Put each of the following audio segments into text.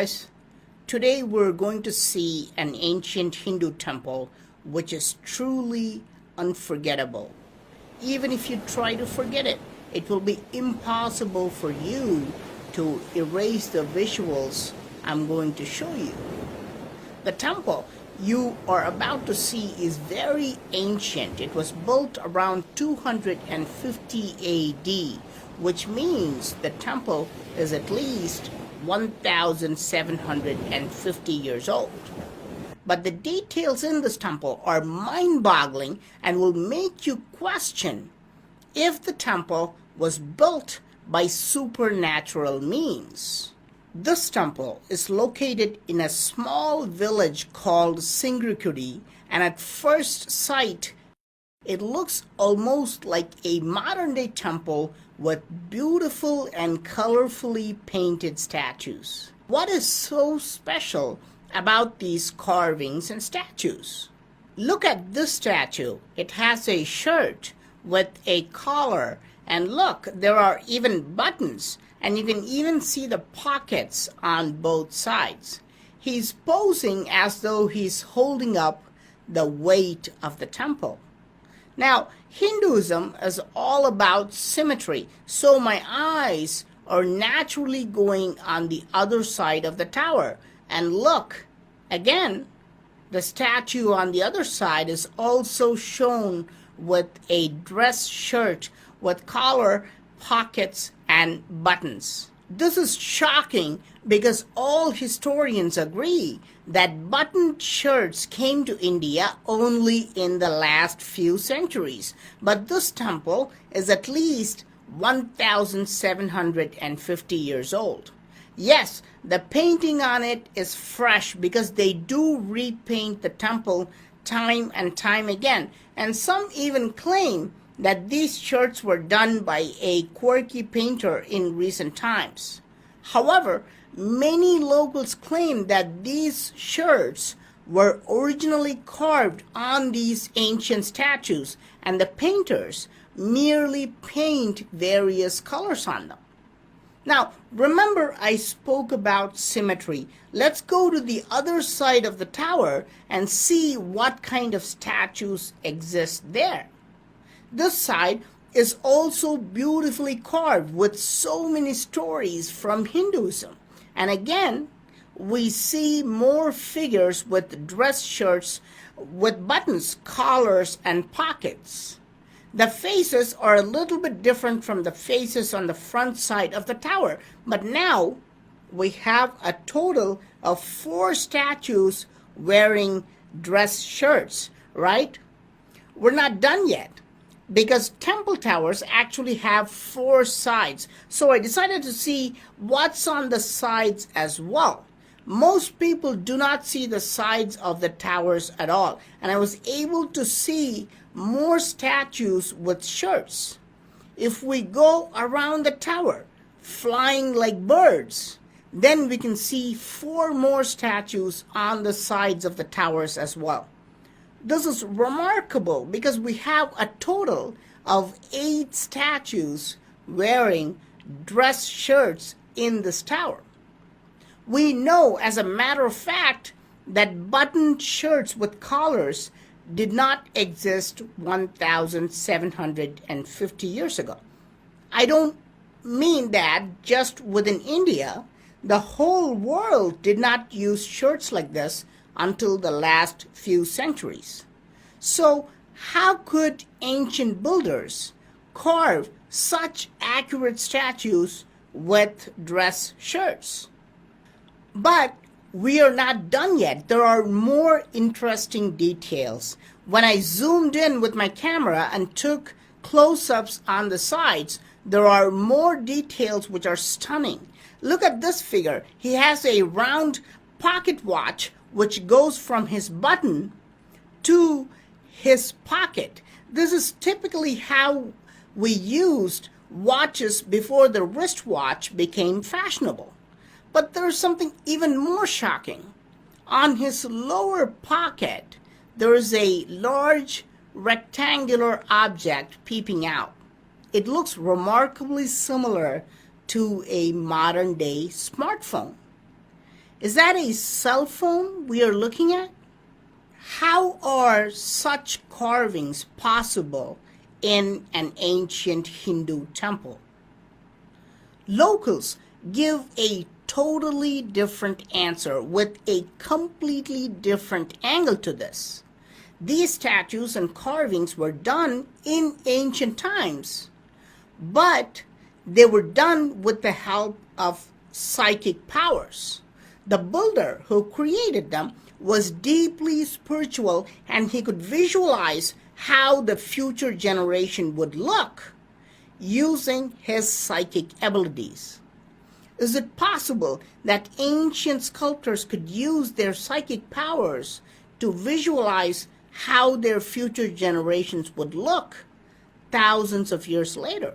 guys, today we're going to see an ancient Hindu temple which is truly unforgettable. Even if you try to forget it, it will be impossible for you to erase the visuals I'm going to show you. The temple you are about to see is very ancient. It was built around 250 AD, which means the temple is at least 1,750 years old. But the details in this temple are mind-boggling and will make you question if the temple was built by supernatural means. This temple is located in a small village called Singrikudi, and at first sight, it looks almost like a modern-day temple with beautiful and colorfully painted statues. What is so special about these carvings and statues? Look at this statue. It has a shirt with a collar, and look, there are even buttons, and you can even see the pockets on both sides. He's posing as though he's holding up the weight of the temple. Now, Hinduism is all about symmetry, so my eyes are naturally going on the other side of the tower. And look, again, the statue on the other side is also shown with a dress shirt with collar, pockets, and buttons. This is shocking because all historians agree that buttoned shirts came to India only in the last few centuries. But this temple is at least 1,750 years old. Yes, the painting on it is fresh because they do repaint the temple time and time again. And some even claim that these shirts were done by a quirky painter in recent times. However, many locals claim that these shirts were originally carved on these ancient statues, and the painters merely paint various colors on them. Now, remember I spoke about symmetry. Let's go to the other side of the tower and see what kind of statues exist there. This side is also beautifully carved with so many stories from Hinduism. And again, we see more figures with dress shirts with buttons, collars, and pockets. The faces are a little bit different from the faces on the front side of the tower, but now we have a total of 4 statues wearing dress shirts, right? We're not done yet, because temple towers actually have 4 sides. So I decided to see what's on the sides as well. Most people do not see the sides of the towers at all, and I was able to see more statues with shirts. If we go around the tower, flying like birds, then we can see 4 more statues on the sides of the towers as well. This is remarkable because we have a total of 8 statues wearing dress shirts in this tower. We know, as a matter of fact, that buttoned shirts with collars did not exist 1,750 years ago. I don't mean that just within India. The whole world did not use shirts like this until the last few centuries. So how could ancient builders carve such accurate statues with dress shirts? But we are not done yet. There are more interesting details. When I zoomed in with my camera and took close-ups on the sides, there are more details which are stunning. Look at this figure. He has a round pocket watch which goes from his button to his pocket. This is typically how we used watches before the wristwatch became fashionable. But there's something even more shocking. On his lower pocket, there is a large rectangular object peeping out. It looks remarkably similar to a modern-day smartphone. Is that a cell phone we are looking at? How are such carvings possible in an ancient Hindu temple? Locals give a totally different answer with a completely different angle to this. These statues and carvings were done in ancient times, but they were done with the help of psychic powers. The builder who created them was deeply spiritual, and he could visualize how the future generation would look using his psychic abilities. Is it possible that ancient sculptors could use their psychic powers to visualize how their future generations would look thousands of years later?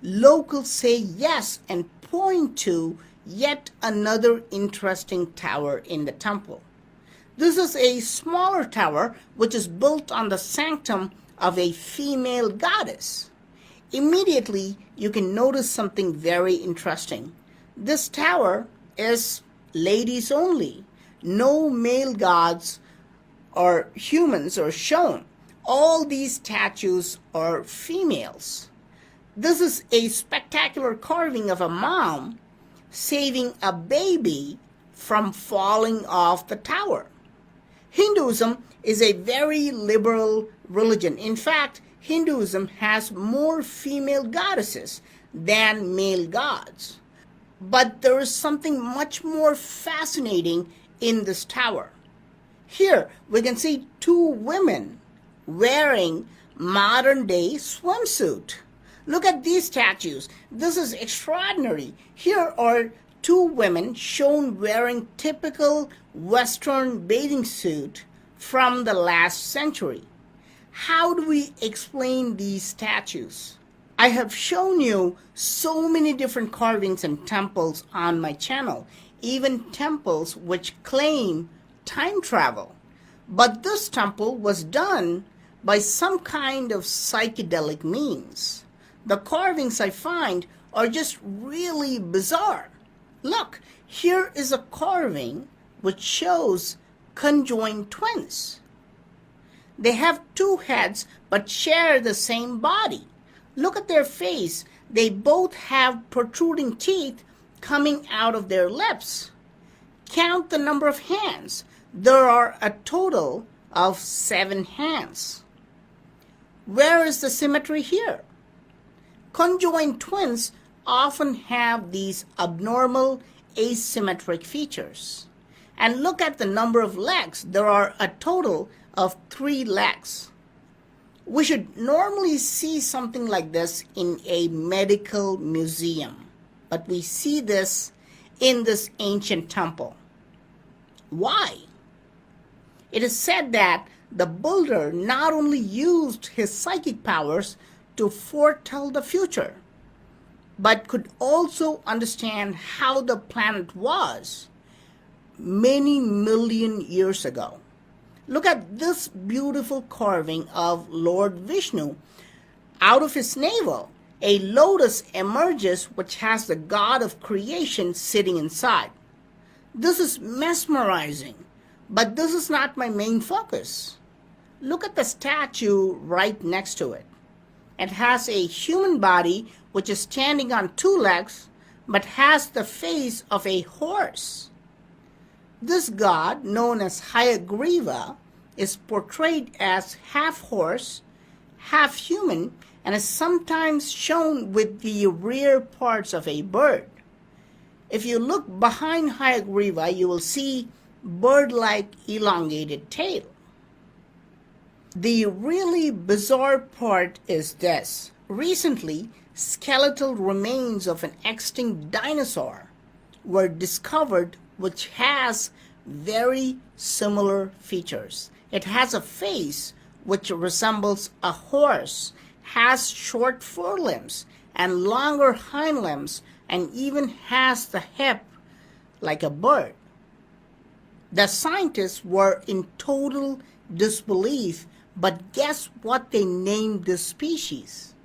Locals say yes and point to yet another interesting tower in the temple. This is a smaller tower which is built on the sanctum of a female goddess. Immediately, you can notice something very interesting. This tower is ladies only. No male gods or humans are shown. All these statues are females. This is a spectacular carving of a mom saving a baby from falling off the tower. Hinduism is a very liberal religion. In fact, Hinduism has more female goddesses than male gods. But there is something much more fascinating in this tower. Here we can see two women wearing modern-day swimsuit. Look at these statues. This is extraordinary. Here are two women shown wearing typical Western bathing suit from the last century. How do we explain these statues? I have shown you so many different carvings and temples on my channel, even temples which claim time travel. But this temple was done by some kind of psychedelic means. The carvings I find are just really bizarre. Look, here is a carving which shows conjoined twins. They have two heads but share the same body. Look at their face. They both have protruding teeth coming out of their lips. Count the number of hands. There are a total of 7 hands. Where is the symmetry here? Conjoined twins often have these abnormal asymmetric features. And look at the number of legs. There are a total of 3 legs. We should normally see something like this in a medical museum, but we see this in this ancient temple. Why? It is said that the builder not only used his psychic powers to foretell the future, but could also understand how the planet was many million years ago. Look at this beautiful carving of Lord Vishnu. Out of his navel, a lotus emerges which has the god of creation sitting inside. This is mesmerizing, but this is not my main focus. Look at the statue right next to it. It has a human body which is standing on 2 legs, but has the face of a horse. This god, known as Hayagriva, is portrayed as half horse, half human, and is sometimes shown with the rear parts of a bird. If you look behind Hayagriva, you will see bird-like elongated tail. The really bizarre part is this. Recently, skeletal remains of an extinct dinosaur were discovered which has very similar features. It has a face which resembles a horse, has short forelimbs and longer hind limbs, and even has the hip like a bird. The scientists were in total disbelief, but guess what they named this species?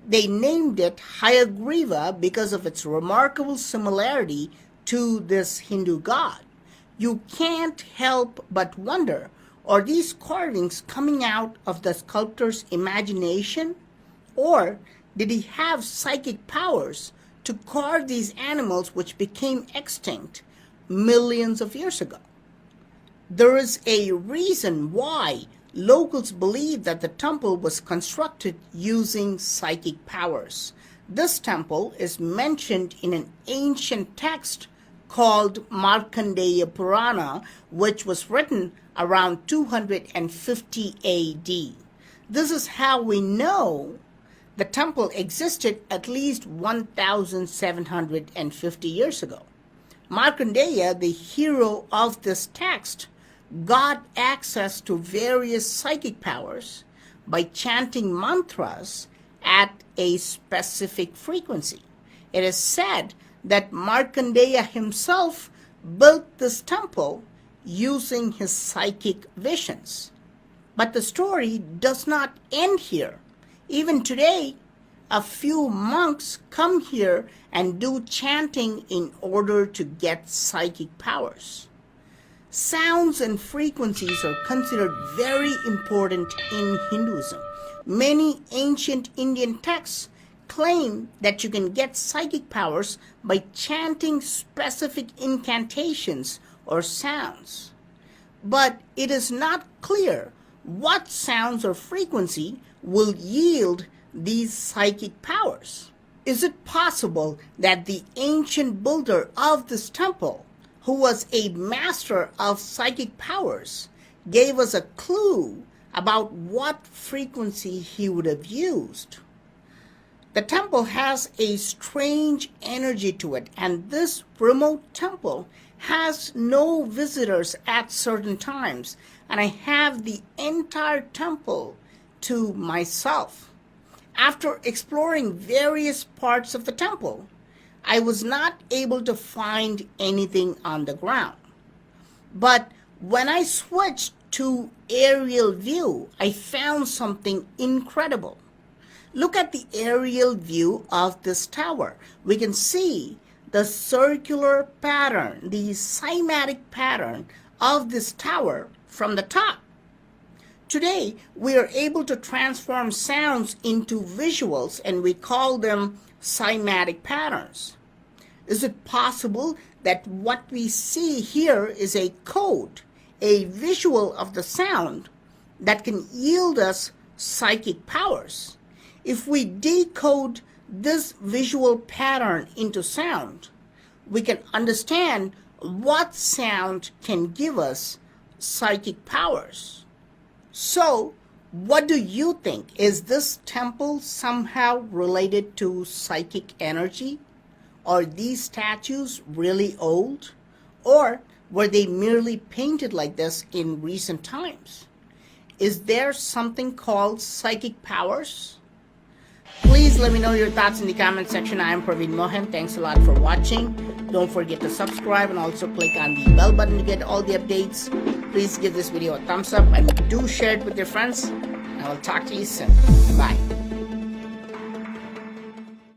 They named it Hayagriva because of its remarkable similarity to this Hindu god, you can't help but wonder, are these carvings coming out of the sculptor's imagination? Or did he have psychic powers to carve these animals which became extinct millions of years ago? There is a reason why locals believe that the temple was constructed using psychic powers. This temple is mentioned in an ancient text called Markandeya Purana, which was written around 250 AD. This is how we know the temple existed at least 1,750 years ago. Markandeya, the hero of this text, got access to various psychic powers by chanting mantras at a specific frequency. It is said that Markandeya himself built this temple using his psychic visions. But the story does not end here. Even today, a few monks come here and do chanting in order to get psychic powers. Sounds and frequencies are considered very important in Hinduism. Many ancient Indian texts claim that you can get psychic powers by chanting specific incantations or sounds. But it is not clear what sounds or frequency will yield these psychic powers. Is it possible that the ancient builder of this temple, who was a master of psychic powers, gave us a clue about what frequency he would have used? The temple has a strange energy to it, and this remote temple has no visitors at certain times, and I have the entire temple to myself. After exploring various parts of the temple, I was not able to find anything on the ground. But when I switched to aerial view, I found something incredible. Look at the aerial view of this tower. We can see the circular pattern, the cymatic pattern of this tower from the top. Today, we are able to transform sounds into visuals, and we call them cymatic patterns. Is it possible that what we see here is a code, a visual of the sound that can yield us psychic powers? If we decode this visual pattern into sound, we can understand what sound can give us psychic powers. So, what do you think? Is this temple somehow related to psychic energy? Are these statues really old? Or were they merely painted like this in recent times? Is there something called psychic powers? Please let me know your thoughts in the comment section. I am Praveen Mohan. Thanks a lot for watching. Don't forget to subscribe and also click on the bell button to get all the updates. Please give this video a thumbs up and do share it with your friends. I will talk to you soon. Bye.